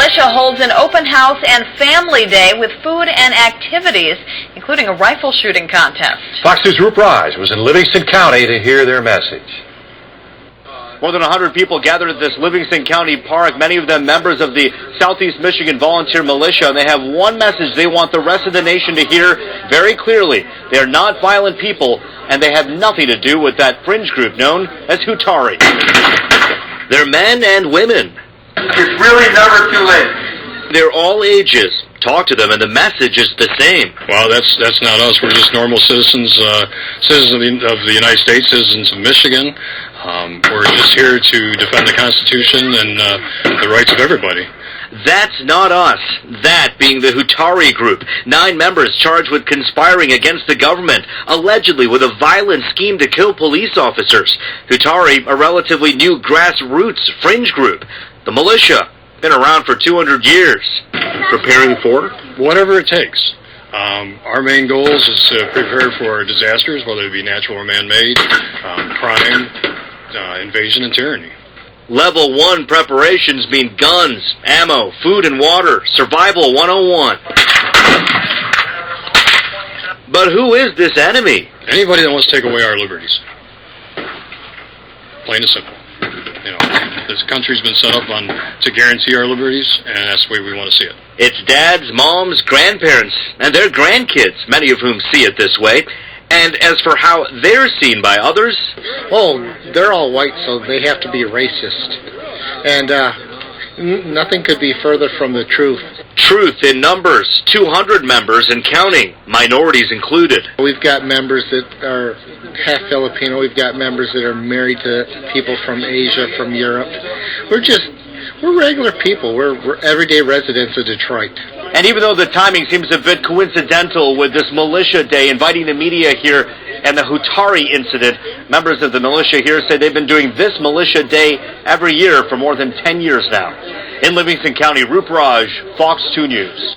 militia holds an open house and family day with food and activities, including a rifle shooting contest. Fox News' REUTERS was in Livingston County to hear their message. More than 100 people gathered at this Livingston County park, many of them members of the Southeast Michigan Volunteer Militia, and they have one message they want the rest of the nation to hear very clearly. They are not violent people, and they have nothing to do with that fringe group known as Hutari. They're men and women. It's really never too late. They're all ages. Talk to them, and the message is the same. Well, that's not us. We're just normal citizens, citizens of the United States, citizens of Michigan. We're just here to defend the Constitution and the rights of everybody. That's not us. That being the Hutari group. 9 members charged with conspiring against the government, allegedly with a violent scheme to kill police officers. Hutari, a relatively new grassroots fringe group. The militia, been around for 200 years. Preparing for? Whatever it takes. Our main goals is to prepare for disasters, whether it be natural or man-made, crime, invasion, and tyranny. Level 1 preparations mean guns, ammo, food and water, survival 101. But who is this enemy? Anybody that wants to take away our liberties. Plain and simple. You know, this country's been set up to guarantee our liberties, and that's the way we want to see it. It's dads, moms, grandparents, and their grandkids, many of whom see it this way. And as for how they're seen by others... Oh, they're all white, so they have to be racist. And nothing could be further from the truth. Truth in numbers, 200 members and counting, minorities included. We've got members that are half Filipino. We've got members that are married to people from Asia, from Europe. We're regular people. We're everyday residents of Detroit. And even though the timing seems a bit coincidental with this militia day, inviting the media here and the Hutari incident, members of the militia here say they've been doing this militia day every year for more than 10 years now. In Livingston County, REUTERS, Fox 2 News.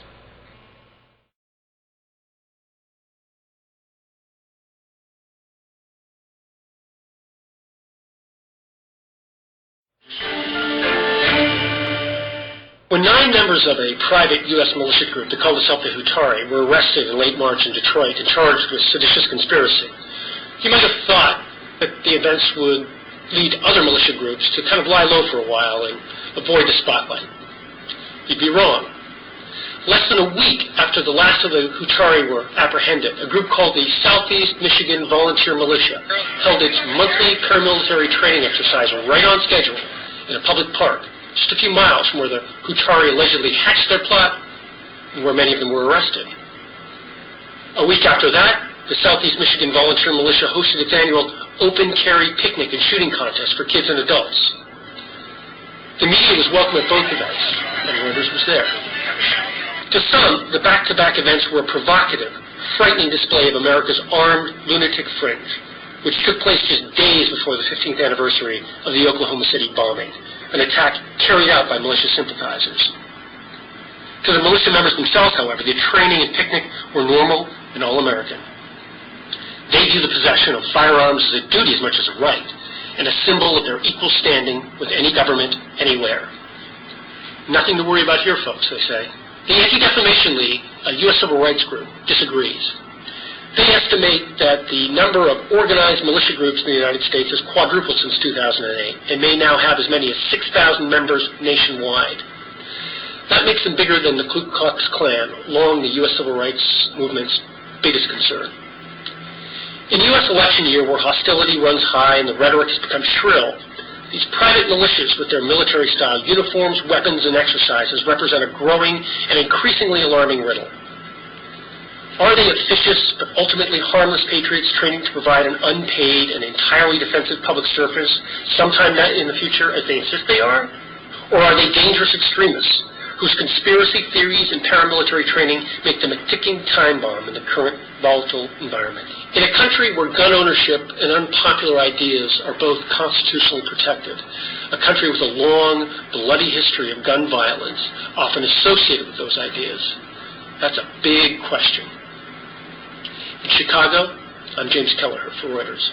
When 9 members of a private U.S. militia group that called itself the Hutari were arrested in late March in Detroit and charged with seditious conspiracy, you might have thought that the events would lead other militia groups to kind of lie low for a while and avoid the spotlight. You'd be wrong. Less than a week after the last of the Hutari were apprehended, a group called the Southeast Michigan Volunteer Militia held its monthly paramilitary training exercise right on schedule in a public park, just a few miles from where the Hutari allegedly hatched their plot and where many of them were arrested. A week after that, the Southeast Michigan Volunteer Militia hosted its annual open carry picnic and shooting contest for kids and adults. The media was welcome at both events, and REUTERS was there. To some, the back-to-back events were a provocative, frightening display of America's armed lunatic fringe, which took place just days before the 15th anniversary of the Oklahoma City bombing, an attack carried out by militia sympathizers. To the militia members themselves, however, the training and picnic were normal and all-American. They view the possession of firearms as a duty as much as a right, and a symbol of their equal standing with any government, anywhere. Nothing to worry about here, folks, they say. The Anti-Defamation League, a U.S. civil rights group, disagrees. They estimate that the number of organized militia groups in the United States has quadrupled since 2008 and may now have as many as 6,000 members nationwide. That makes them bigger than the Ku Klux Klan, long the U.S. civil rights movement's biggest concern. In U.S. election year, where hostility runs high and the rhetoric has become shrill, these private militias with their military-style uniforms, weapons, and exercises represent a growing and increasingly alarming riddle. Are they officious but ultimately harmless patriots training to provide an unpaid and entirely defensive public service sometime in the future, as they insist they are? Or are they dangerous extremists whose conspiracy theories and paramilitary training make them a ticking time bomb in the current volatile environment? In a country where gun ownership and unpopular ideas are both constitutionally protected, a country with a long, bloody history of gun violence often associated with those ideas, that's a big question. In Chicago, I'm James Kelleher for REUTERS.